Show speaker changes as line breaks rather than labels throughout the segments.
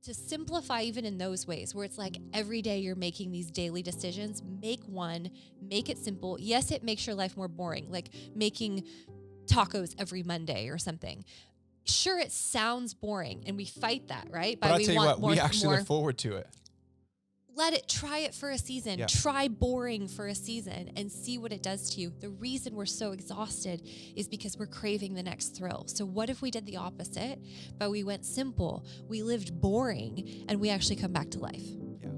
to simplify even in those ways where it's like every day you're making these daily decisions, make it simple. Yes, it makes your life more boring, like making tacos every Monday or something. Sure, it sounds boring and we fight that, right?
But I'll tell you what, we actually look forward to it.
Try it for a season.
Yeah.
Try boring for a season and see what it does to you. The reason we're so exhausted is because we're craving the next thrill. So what if we did the opposite, but we went simple, we lived boring, and we actually come back to life?
Yeah.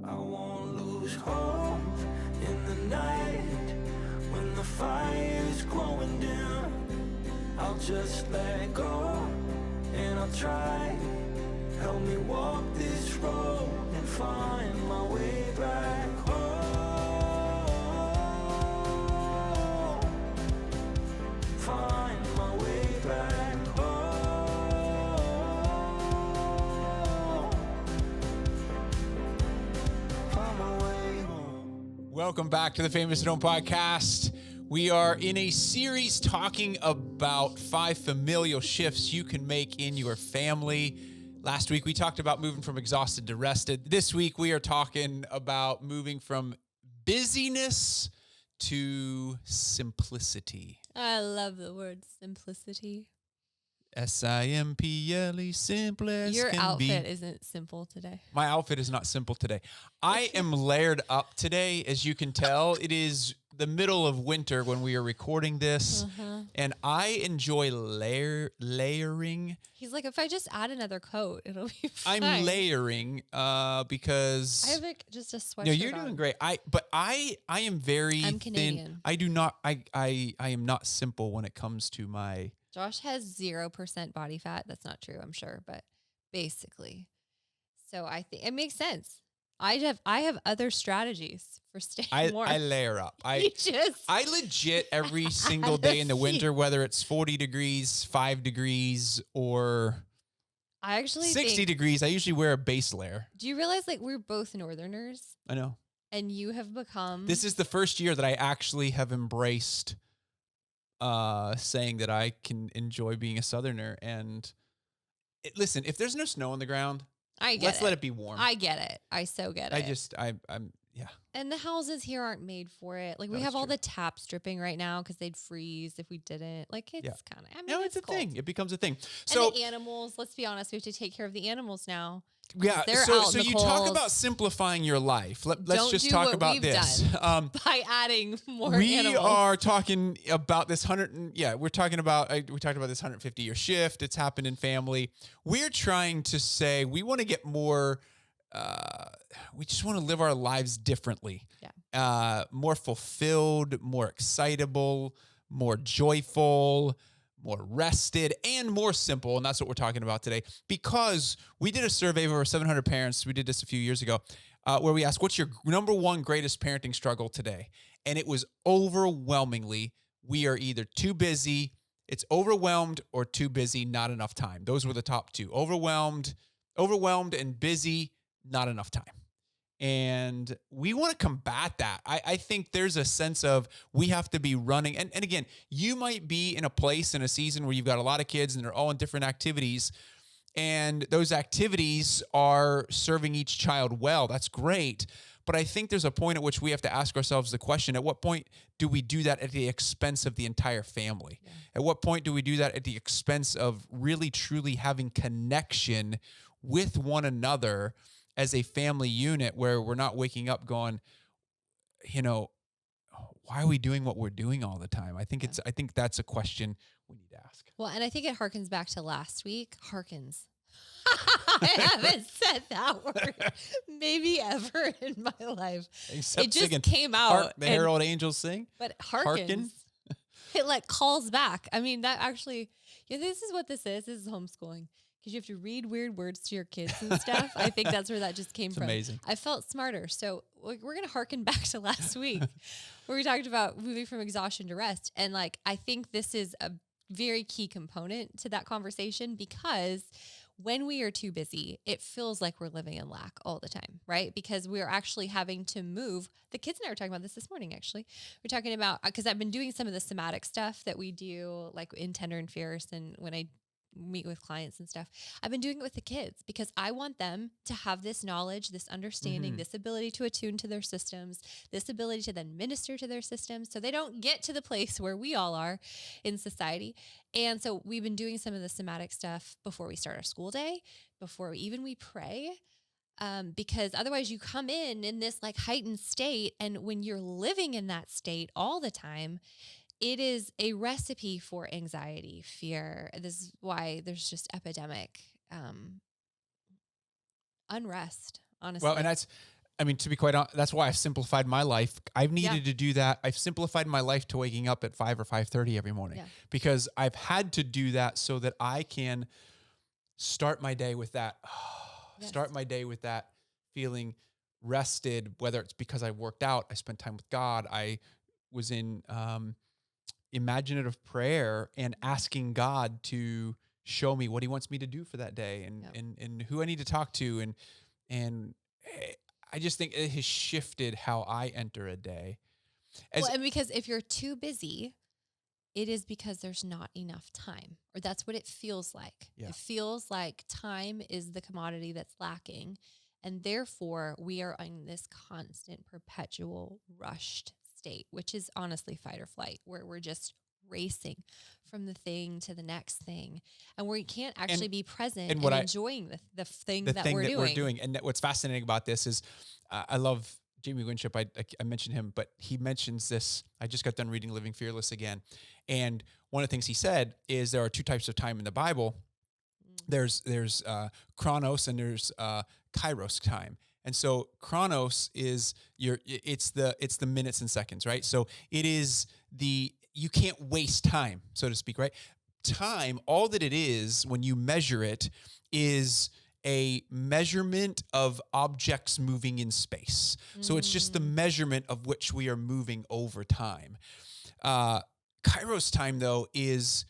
I won't lose hope in the night when the fire's glowing dim. I'll just let go and I'll try. Help me walk this road and find my way back home. Find my way back home. Find my way home.
Welcome back to the Famous at Home podcast. We are in a series talking about 5 familial shifts you can make in your family. Last week, we talked about moving from exhausted to rested. This week, we are talking about moving from busyness to simplicity.
I love the word simplicity.
S-I-M-P-L-E, simple as
Your
can
outfit
be.
isn't simple today.
My outfit is not simple today. I am layered up today, as you can tell. It is the middle of winter when we are recording this, and I enjoy layering.
He's like, if I just add another coat, it'll be fine.
I'm layering because
I have like just a sweatshirt.
No, you're doing great. I am very
I'm
thin.
Canadian.
I do not. I am not simple when it comes to my.
Josh has 0% body fat. That's not true, I'm sure, but basically. So I think it makes sense. I have other strategies for staying warm.
I layer up. I legit every single day in the winter, whether it's 40 degrees, 5 degrees, or
I actually
60 degrees, I usually wear a base layer.
Do you realize like we're both Northerners?
I know.
And you have become.
This is the first year that I actually have embraced saying that I can enjoy being a Southerner. And listen, if there's no snow on the ground, let's let it be warm.
I get it. I so get it.
I'm yeah.
And the houses here aren't made for it. Like we have all the taps dripping right now because they'd freeze if we didn't. Like it's kind of. I mean,
no, it's a
cold.
thing. It becomes a thing.
So and the animals. Let's be honest. We have to take care of the animals now.
Yeah. So you talk about simplifying your life. Let's just talk about this.
By adding more
we
animals.
are talking about this we're talking about, we talked about this 150-year shift. It's happened in family. We're trying to say we want to get more, we just want to live our lives differently.
Yeah.
More fulfilled, more excitable, more joyful, more rested, and more simple. And that's what we're talking about today. Because we did a survey of over 700 parents. We did this a few years ago, where we asked, what's your number one greatest parenting struggle today? And it was overwhelmingly, we are either too busy, it's overwhelmed, or too busy, not enough time. Those were the top two. Overwhelmed and busy, not enough time. And we want to combat that. I think there's a sense of we have to be running. And again, you might be in a place in a season where you've got a lot of kids and they're all in different activities. And those activities are serving each child well. That's great. But I think there's a point at which we have to ask ourselves the question, at what point do we do that at the expense of the entire family? Yeah. At what point do we do that at the expense of really, truly having connection with one another as a family unit, where we're not waking up going, why are we doing what we're doing all the time? I think that's a question we need to ask.
Well, and I think it harkens back to last week. Harkens. I haven't said that word maybe ever in my life.
Except
it just
singing,
came out.
The herald angels sing.
But harkens. It like calls back. I mean, that actually, this is what this is. This is homeschooling. Because you have to read weird words to your kids and stuff. I think that's where that just came from.
Amazing.
I felt smarter. So we're going to harken back to last week where we talked about moving from exhaustion to rest. And like, I think this is a very key component to that conversation, because when we are too busy, it feels like we're living in lack all the time, right? Because we're actually having to move. The kids and I were talking about this morning, actually. We're talking about, because I've been doing some of the somatic stuff that we do, like in Tender and Fierce, and when I meet with clients and stuff, I've been doing it with the kids because I want them to have this knowledge, this understanding, this ability to attune to their systems, this ability to then minister to their systems so they don't get to the place where we all are in society. And so we've been doing some of the somatic stuff before we start our school day, before we pray. Because otherwise you come in this like heightened state. And when you're living in that state all the time, it is a recipe for anxiety, fear. This is why there's just epidemic unrest, honestly.
Well, and to be quite honest, that's why I've simplified my life. I've needed to do that. I've simplified my life to waking up at 5 or 5:30 every morning because I've had to do that so that I can start my day with that. Start my day with that feeling rested, whether it's because I worked out, I spent time with God, I was in imaginative prayer and asking God to show me what he wants me to do for that day and who I need to talk to. And I just think it has shifted how I enter a day.
And because if you're too busy, it is because there's not enough time, or that's what it feels like. Yeah. It feels like time is the commodity that's lacking. And therefore we are in this constant, perpetual rushed state, which is honestly fight or flight, where we're just racing from the thing to the next thing. And we can't actually be present and enjoying the thing that we're doing.
And what's fascinating about this is I love Jamie Winship. I mentioned him, but he mentions this. I just got done reading Living Fearless again. And one of the things he said is there are two types of time in the Bible. There's chronos and there's kairos time. And so chronos is it's the minutes and seconds, right? So it is you can't waste time, so to speak, right? Time, all that it is when you measure it is a measurement of objects moving in space. So it's just the measurement of which we are moving over time. Kairos time, though, it's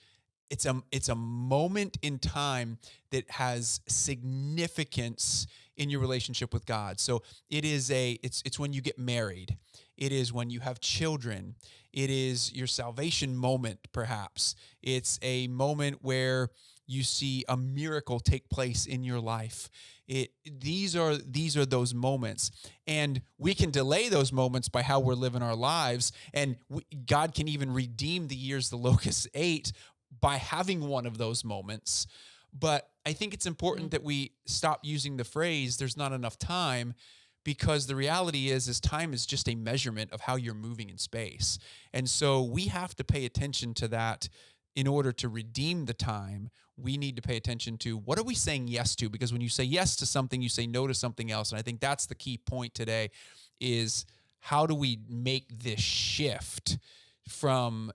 a moment in time that has significance in your relationship with God. So it's when you get married. It is when you have children. It is your salvation moment, perhaps. It's a moment where you see a miracle take place in your life. These are those moments, and we can delay those moments by how we're living our lives. And God can even redeem the years the locusts ate by having one of those moments. But I think it's important that we stop using the phrase "there's not enough time," because the reality is time is just a measurement of how you're moving in space. And so we have to pay attention to that. In order to redeem the time, we need to pay attention to what are we saying yes to? Because when you say yes to something, you say no to something else. And I think that's the key point today is how do we make this shift from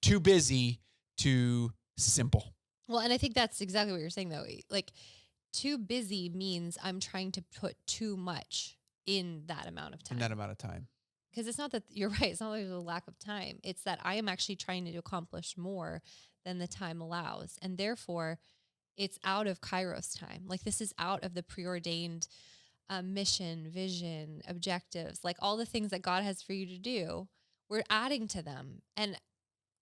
too busy to simple?
Well, and I think that's exactly what you're saying, though. Like, too busy means I'm trying to put too much in that amount of time. Because it's not that you're right. It's not like there's a lack of time. It's that I am actually trying to accomplish more than the time allows. And therefore, it's out of Kairos time. Like, this is out of the preordained mission, vision, objectives, like all the things that God has for you to do. We're adding to them. And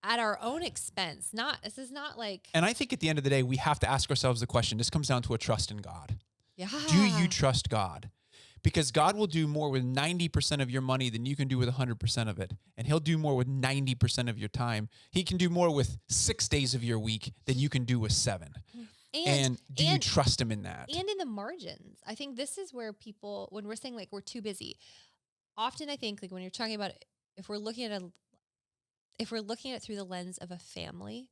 at our own expense. This is not like...
And I think at the end of the day, we have to ask ourselves the question. This comes down to a trust in God.
Yeah.
Do you trust God? Because God will do more with 90% of your money than you can do with 100% of it. And he'll do more with 90% of your time. He can do more with 6 days of your week than you can do with 7. And do you trust him in that?
And in the margins. I think this is where people, when we're saying like we're too busy, often I think like when you're talking about, if we're looking at it through the lens of a family,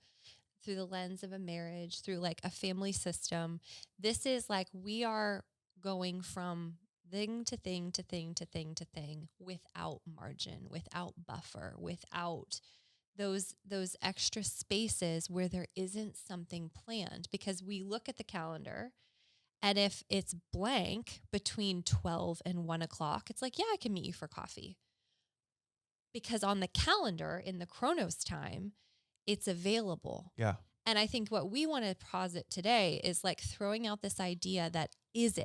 through the lens of a marriage, through like a family system, this is like we are going from thing to thing to thing to thing to thing without margin, without buffer, without those extra spaces where there isn't something planned. Because we look at the calendar, and if it's blank between 12 and 1 o'clock, it's like, yeah, I can meet you for coffee. Because on the calendar in the Chronos time, it's available.
Yeah.
And I think what we want to posit today is like throwing out this idea that is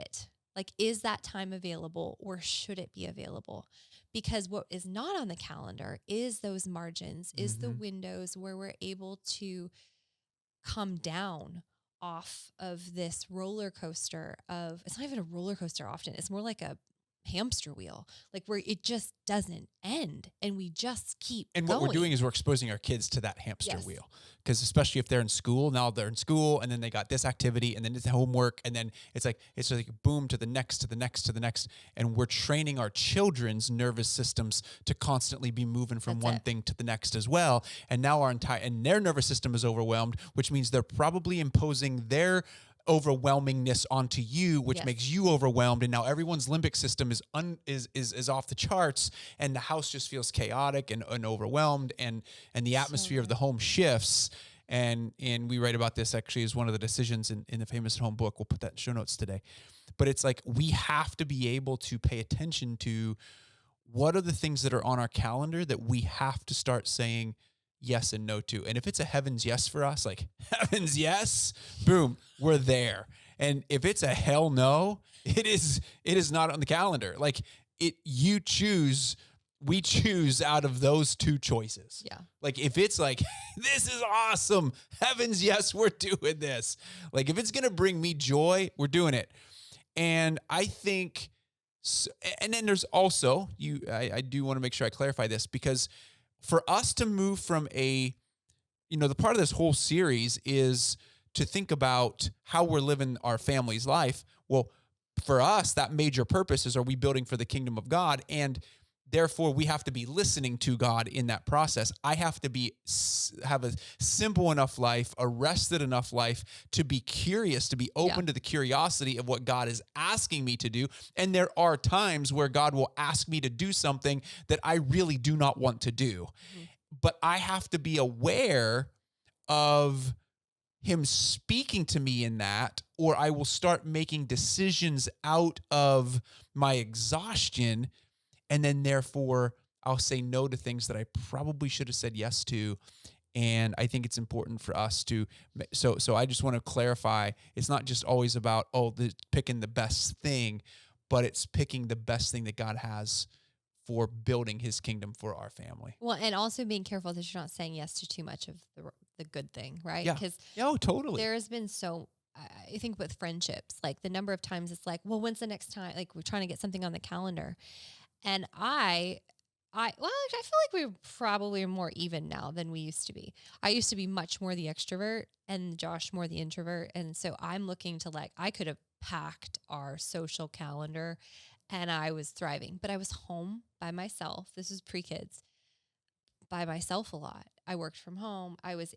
that time available, or should it be available? Because what is not on the calendar is those margins, is the windows where we're able to come down off of this roller coaster of, it's not even a roller coaster often. It's more like a hamster wheel, like where it just doesn't end and we just keep
And
going.
what we're doing is we're exposing our kids to that hamster
Yes.
wheel. Because especially if they're in school, now they're in school and then they got this activity and then it's homework. And then it's like boom to the next, to the next, to the next. And we're training our children's nervous systems to constantly be moving from
That's
one
it.
thing to the next as well. And now their nervous system is overwhelmed, which means they're probably imposing their overwhelmingness onto you, which
Yes.
makes you overwhelmed, and now everyone's limbic system is off the charts, and the house just feels chaotic and overwhelmed, and the atmosphere of the home shifts. And we write about this actually as one of the decisions in the Famous at Home book. We'll put that in show notes today. But it's like we have to be able to pay attention to what are the things that are on our calendar that we have to start saying yes and no to. And if it's a heaven's yes for us, like heaven's yes, boom, we're there. And if it's a hell no, it is not on the calendar. Like we choose out of those two choices.
Yeah.
Like if it's like, this is awesome, heaven's yes, we're doing this. Like if it's going to bring me joy, we're doing it. And I think, and then there's also, I do want to make sure I clarify this, because for us to move from the part of this whole series is to think about how we're living our family's life. Well, for us, that major purpose is, are we building for the kingdom of God? And therefore, we have to be listening to God in that process. I have to have a simple enough life, a rested enough life to be curious, to be open to the curiosity of what God is asking me to do. And there are times where God will ask me to do something that I really do not want to do. Mm-hmm. But I have to be aware of him speaking to me in that, or I will start making decisions out of my exhaustion. And then therefore I'll say no to things that I probably should have said yes to. And I think it's important for us to, so I just want to clarify, it's not just always about, picking the best thing, but it's picking the best thing that God has for building his kingdom for our family.
Well, and also being careful that you're not saying yes to too much of the good thing, right?
Yeah.
Because
Totally.
there has been I think with friendships, like the number of times it's like, well, when's the next time? Like we're trying to get something on the calendar. And I feel like we're probably more even now than we used to be. I used to be much more the extrovert and Josh more the introvert. And so I'm looking to I could have packed our social calendar and I was thriving, but I was home by myself. This was pre-kids, by myself a lot. I worked from home. I was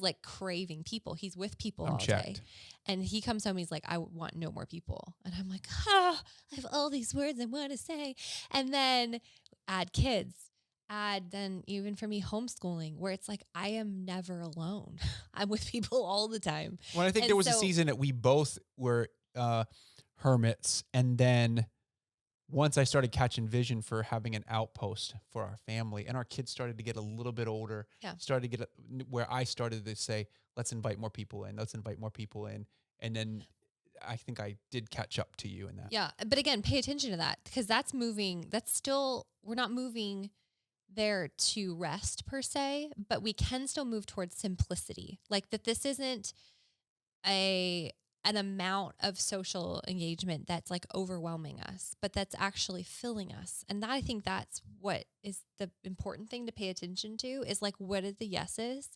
like craving people. He's with people all day. And he comes home, he's like, I want no more people. And I'm like, I have all these words I want to say. And then add kids, then even for me, homeschooling, where it's like, I am never alone. I'm with people all the time.
Well, I think there was a season that we both were hermits. And then once I started catching vision for having an outpost for our family, and our kids started to get a little bit older, started to get where I started to say, let's invite more people in. And then I think I did catch up to you in that.
Yeah. But again, pay attention to that, because that's moving. We're not moving there to rest per se, but we can still move towards simplicity. Like that this isn't an amount of social engagement that's like overwhelming us, but that's actually filling us. And I think that's what is the important thing to pay attention to, is like, what are the yeses?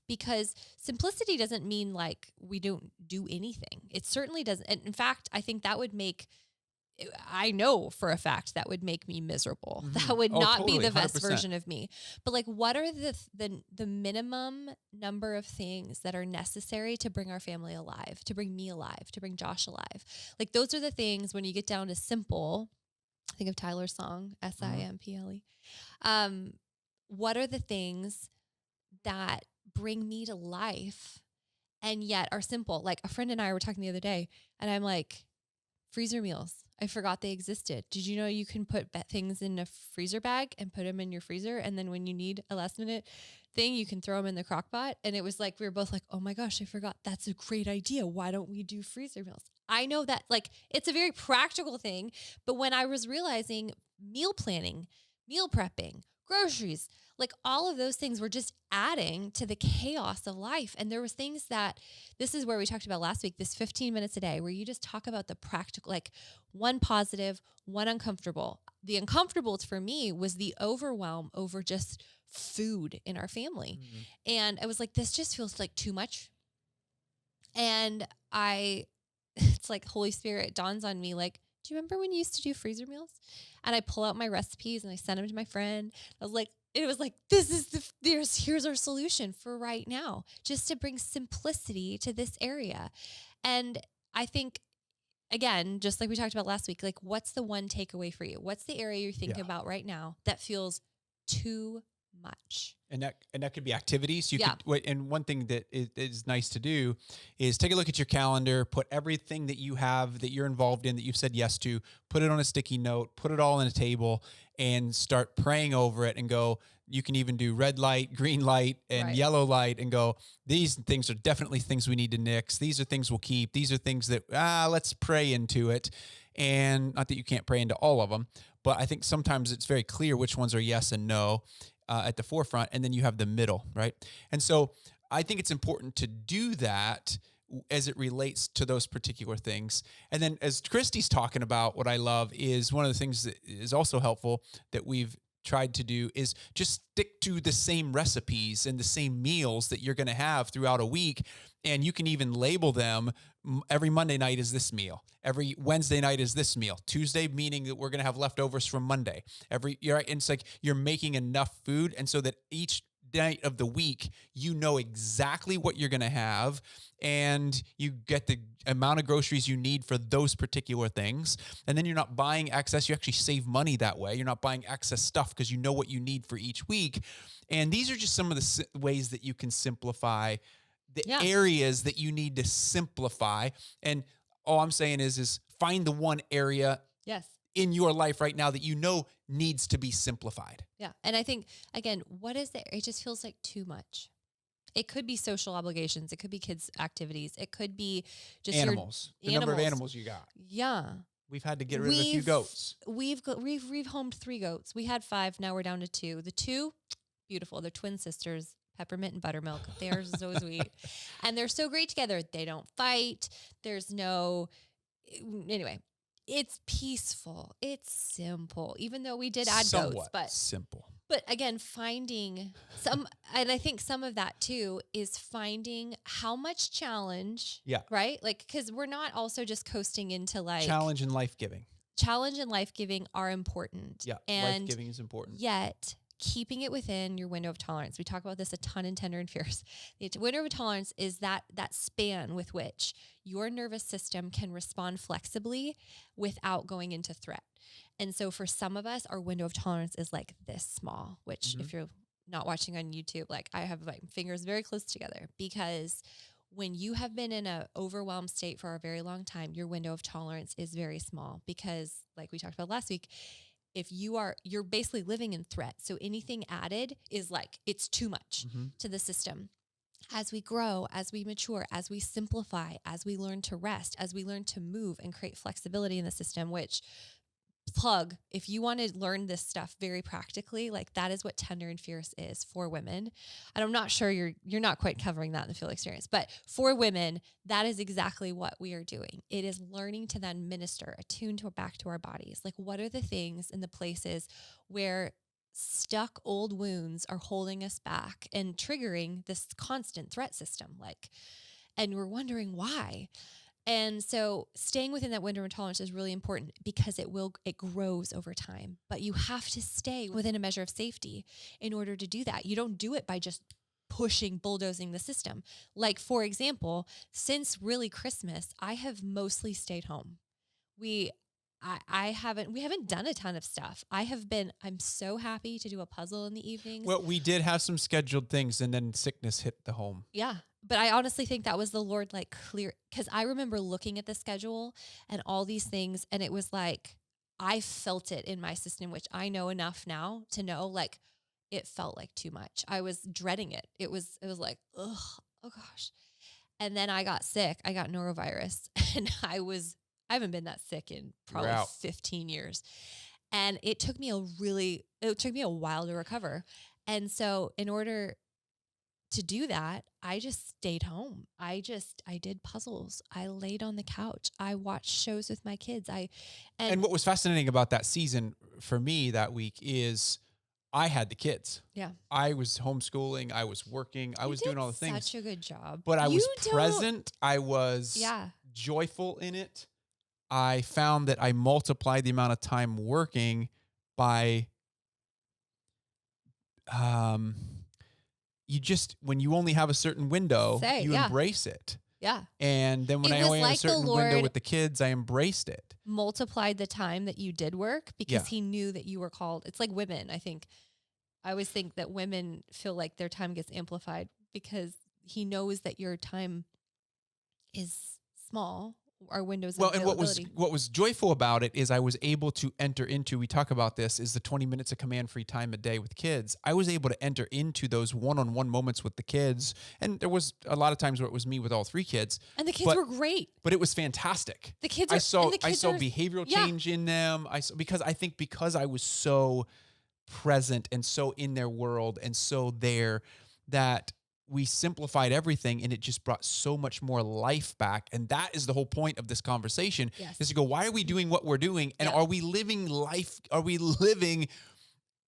Because simplicity doesn't mean like we don't do anything. It certainly doesn't. And in fact, I think that would I know for a fact that would make me miserable. Mm-hmm. That would not
totally,
be the best
100%.
version of me. But like, what are the minimum number of things that are necessary to bring our family alive, to bring me alive, to bring Josh alive? Like those are the things when you get down to simple. Think of Tyler's song, SIMPLE. What are the things that bring me to life and yet are simple? Like a friend and I were talking the other day, and I'm like, freezer meals. I forgot they existed. Did you know you can put things in a freezer bag and put them in your freezer? And then when you need a last minute thing, you can throw them in the crock pot. And it was like, we were both like, oh my gosh, I forgot. That's a great idea. Why don't we do freezer meals? I know that like it's a very practical thing. But when I was realizing meal planning, meal prepping, groceries, Like all of those things were just adding to the chaos of life. And there was things that, this is where we talked about last week, this 15 minutes a day where you just talk about the practical, like one positive, one uncomfortable. The uncomfortable for me was the overwhelm over just food in our family. And I was like, this just feels like too much. And it's like Holy Spirit dawns on me, like, do you remember when you used to do freezer meals? And I pull out my recipes and I send them to my friend. It was like, here's our solution for right now, just to bring simplicity to this area. And I think, again, just like we talked about last week, like what's the one takeaway for you? What's the area you're thinking about right now that feels too much?
And that could be activities. And one thing that is nice to do is take a look at your calendar, put everything that you have that you're involved in, that you've said yes to, put it on a sticky note, put it all on a table, and start praying over it and go, you can even do red light, green light, and yellow light, and go, these things are definitely things we need to nix. These are things we'll keep. These are things that, let's pray into it. And not that you can't pray into all of them, but I think sometimes it's very clear which ones are yes and no. At the forefront, and then you have the middle, right? And so I think it's important to do that as it relates to those particular things. And then as Christy's talking about, what I love is one of the things that is also helpful that we've tried to do is just stick to the same recipes and the same meals that you're going to have throughout a week. And you can even label them. Every Monday night is this meal. Every Wednesday night is this meal. Tuesday, meaning that we're going to have leftovers from Monday. And it's like you're making enough food. And so that each night of the week, you know exactly what you're going to have, and you get the amount of groceries you need for those particular things. And then you're not buying excess. You actually save money that way. You're not buying excess stuff because you know what you need for each week. And these are just some of the ways that you can simplify the areas that you need to simplify. And all I'm saying is find the one area in your life right now that you know needs to be simplified.
Yeah. And I think, again, what is there? It just feels like too much. It could be social obligations. It could be kids' activities. It could be just
animals. The number of animals you got.
Yeah.
We've had to get rid of a few goats.
We've homed 3 goats. We had 5. Now we're down to 2. The 2, beautiful. They're twin sisters. Peppermint and buttermilk. They're so sweet. And they're so great together. They don't fight. Anyway, it's peaceful. It's simple. Even though we did add goats, but
simple.
But again, finding and I think some of that too is finding how much challenge, right? Like, because we're not also just coasting into like
challenge and life-giving.
Challenge and life-giving are important.
Yeah,
and
life-giving is important.
Yet, keeping it within your window of tolerance. We talk about this a ton in Tender and Fierce. The window of tolerance is that span with which your nervous system can respond flexibly without going into threat. And so for some of us, our window of tolerance is like this small, which if you're not watching on YouTube, like I have my fingers very close together, because when you have been in an overwhelmed state for a very long time, your window of tolerance is very small, because like we talked about last week, if you're basically living in threat. So anything added is like, it's too much to the system. As we grow, as we mature, as we simplify, as we learn to rest, as we learn to move and create flexibility in the system, which if you want to learn this stuff very practically, like that is what Tender and Fierce is for women. And I'm not sure you're not quite covering that in the field experience, but for women, that is exactly what we are doing. It is learning to then minister, attune back to our bodies. Like, what are the things and the places where stuck old wounds are holding us back and triggering this constant threat system? And we're wondering why. And so staying within that window of tolerance is really important, because it grows over time, but you have to stay within a measure of safety in order to do that. You don't do it by just bulldozing the system. Like, for example, since really Christmas, I have mostly stayed home. We haven't done a ton of stuff. I'm so happy to do a puzzle in the evenings.
Well, we did have some scheduled things, and then sickness hit the home.
Yeah. But I honestly think that was the Lord, like, clear, because I remember looking at the schedule and all these things, and it was like, I felt it in my system, which I know enough now to know, like, it felt like too much. I was dreading it. It was like, ugh, oh gosh. And then I got sick. I got norovirus, and I haven't been that sick in probably 15 years. And it took me a while to recover. And so in order to do that, I just stayed home. I did puzzles. I laid on the couch. I watched shows with my kids.
And what was fascinating about that season for me that week is I had the kids.
Yeah.
I was homeschooling. I was working. I was doing all the things.
Such a good job.
But I was present. I was
Yeah.
joyful in it. I found that I multiplied the amount of time working by when you only have a certain window, you embrace it.
Yeah.
And then when I only have a certain window with the kids, I embraced it.
Multiplied the time that you did work because he knew that you were called. It's like women. I always think that women feel like their time gets amplified because he knows that your time is small. Our windows.
Well, and what was joyful about it is I was able to enter into, we talk about this, is the 20 minutes of command-free time a day with kids. I was able to enter into those one-on-one moments with the kids. And there was a lot of times where it was me with all 3 kids.
And the kids were great.
But it was fantastic.
The kids
I saw behavioral change in them. Because I was so present and so in their world and so there that we simplified everything and it just brought so much more life back. And that is the whole point of this conversation is to go, why are we doing what we're doing? And are we living life? Are we living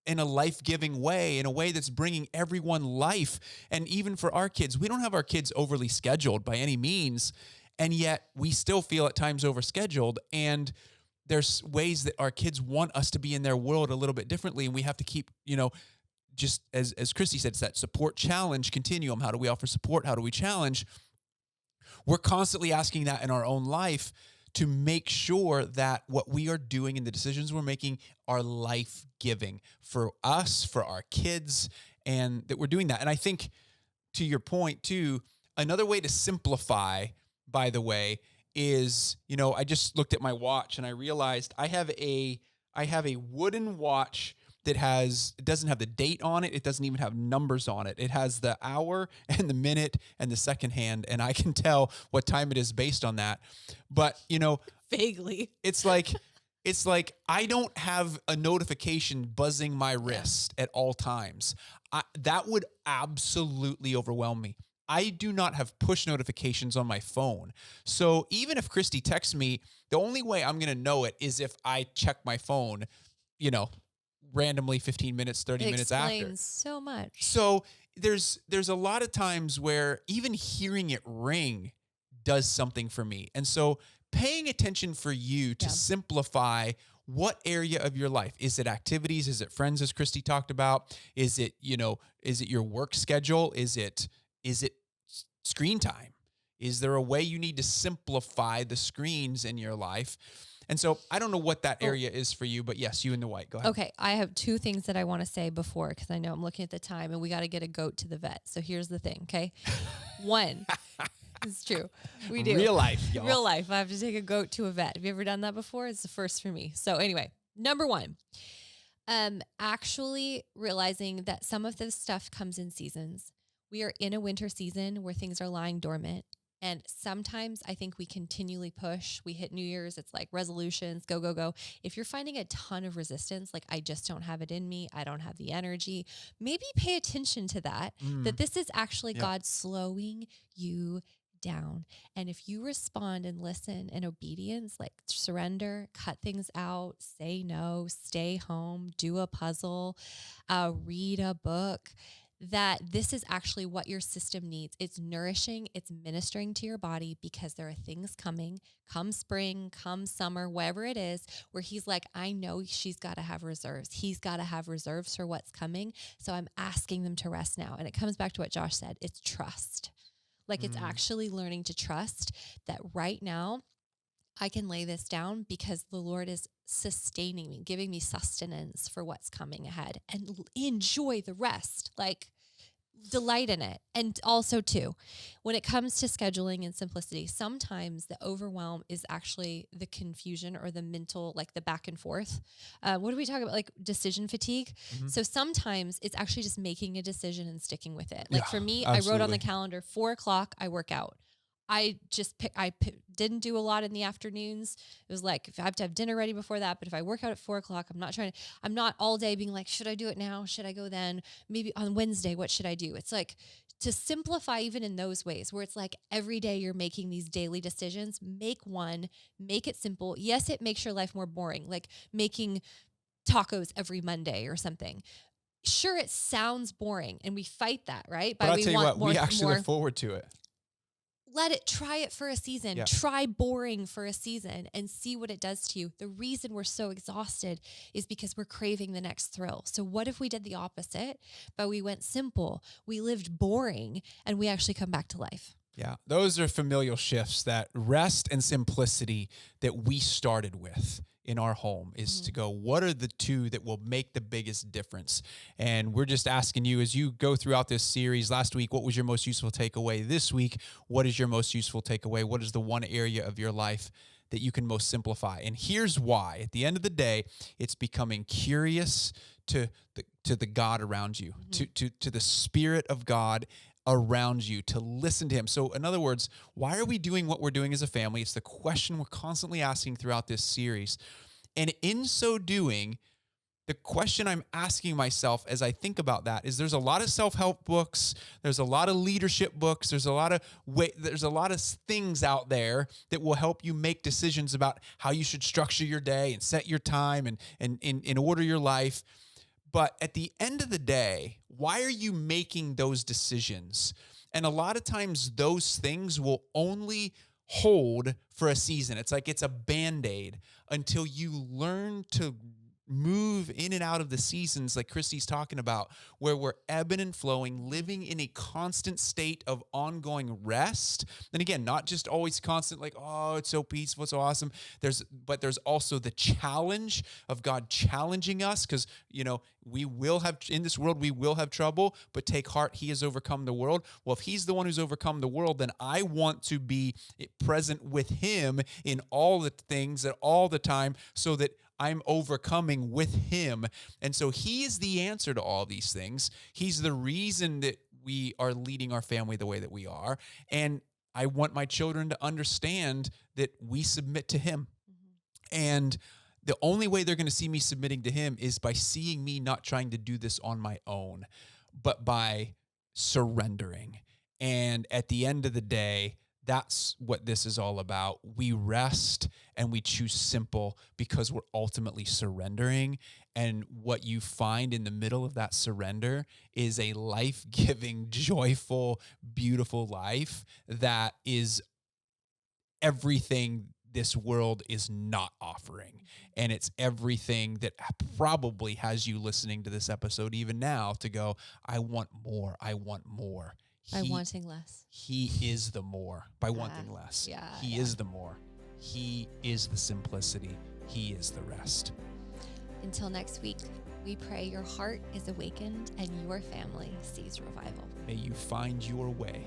in a life-giving way, in a way that's bringing everyone life? And even for our kids, we don't have our kids overly scheduled by any means. And yet we still feel at times overscheduled. And there's ways that our kids want us to be in their world a little bit differently. And we have to keep, just as Christy said, it's that support challenge continuum. How do we offer support? How do we challenge? We're constantly asking that in our own life to make sure that what we are doing and the decisions we're making are life-giving for us, for our kids, and that we're doing that. And I think, to your point too, another way to simplify, by the way, is, I just looked at my watch and I realized I have a wooden watch that it doesn't have the date on it. It doesn't even have numbers on it. It has the hour and the minute and the second hand, and I can tell what time it is based on that. But,
vaguely,
it's like I don't have a notification buzzing my wrist at all times. That would absolutely overwhelm me. I do not have push notifications on my phone. So even if Christy texts me, the only way I'm going to know it is if I check my phone, randomly 15 minutes, 30 minutes after. It
explains so much.
So there's a lot of times where even hearing it ring does something for me. And so paying attention for you to simplify what area of your life. Is it activities? Is it friends, as Christy talked about? Is it, is it your work schedule? Is it screen time? Is there a way you need to simplify the screens in your life? And so I don't know what that area is for you, but yes, you and the white. Go ahead.
Okay. I have 2 things that I want to say before, because I know I'm looking at the time and we got to get a goat to the vet. So here's the thing. Okay. 1, it's true. We do.
Real life, y'all.
Real life. I have to take a goat to a vet. Have you ever done that before? It's the first for me. So anyway, number 1, actually realizing that some of this stuff comes in seasons. We are in a winter season where things are lying dormant. And sometimes I think we continually push. We hit New Year's. It's like resolutions, go, go, go. If you're finding a ton of resistance, like I just don't have it in me, I don't have the energy, maybe pay attention to that, that this is actually God slowing you down. And if you respond and listen in obedience, like surrender, cut things out, say no, stay home, do a puzzle, read a book, that this is actually what your system needs. It's nourishing, it's ministering to your body, because there are things coming, come spring, come summer, whatever it is, where he's like, I know she's got to have reserves. He's got to have reserves for what's coming. So I'm asking them to rest now. And it comes back to what Josh said. It's trust. Like it's actually learning to trust that right now I can lay this down because the Lord is sustaining me, giving me sustenance for what's coming ahead, and enjoy the rest, like delight in it. And also too, when it comes to scheduling and simplicity, sometimes the overwhelm is actually the confusion or the mental, like the back and forth. What do we talk about? Like decision fatigue. So sometimes it's actually just making a decision and sticking with it. Like for me, I wrote on the calendar, 4:00, I work out. didn't do a lot in the afternoons. It was like, if I have to have dinner ready before that, but if I work out at 4:00, I'm not all day being like, should I do it now? Should I go then? Maybe on Wednesday, what should I do? It's like to simplify even in those ways where it's like every day you're making these daily decisions, make it simple. Yes, it makes your life more boring, like making tacos every Monday or something. Sure, it sounds boring and we fight that, right?
But I'll tell you what, we actually look forward to it.
Try it for a season.
Yeah.
Try boring for a season and see what it does to you. The reason we're so exhausted is because we're craving the next thrill. So what if we did the opposite, but we went simple, we lived boring, and we actually come back to life?
Yeah, those are familial shifts, that rest and simplicity that we started with in our home is to go, what are the two that will make the biggest difference? And we're just asking you, as you go throughout this series, last week, what was your most useful takeaway? This week, what is your most useful takeaway? What is the one area of your life that you can most simplify? And here's why. At the end of the day, it's becoming curious to the God around you, to the Spirit of God around you, to listen to him. So in other words, why are we doing what we're doing as a family? It's the question we're constantly asking throughout this series. And in so doing, the question I'm asking myself as I think about that is, there's a lot of self-help books, there's a lot of leadership books, there's a lot of things out there that will help you make decisions about how you should structure your day and set your time and order your life. But at the end of the day, why are you making those decisions? And a lot of times those things will only hold for a season. It's like it's a Band-Aid until you learn to move in and out of the seasons like Christy's talking about, where we're ebbing and flowing, living in a constant state of ongoing rest. And again, not just always constant, like, oh, it's so peaceful, it's so awesome. But there's also the challenge of God challenging us, because, we will have, in this world, we will have trouble, but take heart, he has overcome the world. Well, if he's the one who's overcome the world, then I want to be present with him in all the things at all the time, so that I'm overcoming with him. And so he is the answer to all these things. He's the reason that we are leading our family the way that we are. And I want my children to understand that we submit to him. And the only way they're going to see me submitting to him is by seeing me not trying to do this on my own, but by surrendering. And at the end of the day, that's what this is all about. We rest and we choose simple because we're ultimately surrendering. And what you find in the middle of that surrender is a life-giving, joyful, beautiful life that is everything this world is not offering. And it's everything that probably has you listening to this episode even now to go, I want more. I want more.
By wanting less.
He is the more. By wanting less. He is the more. He is the simplicity. He is the rest.
Until next week, we pray your heart is awakened and your family sees revival.
May you find your way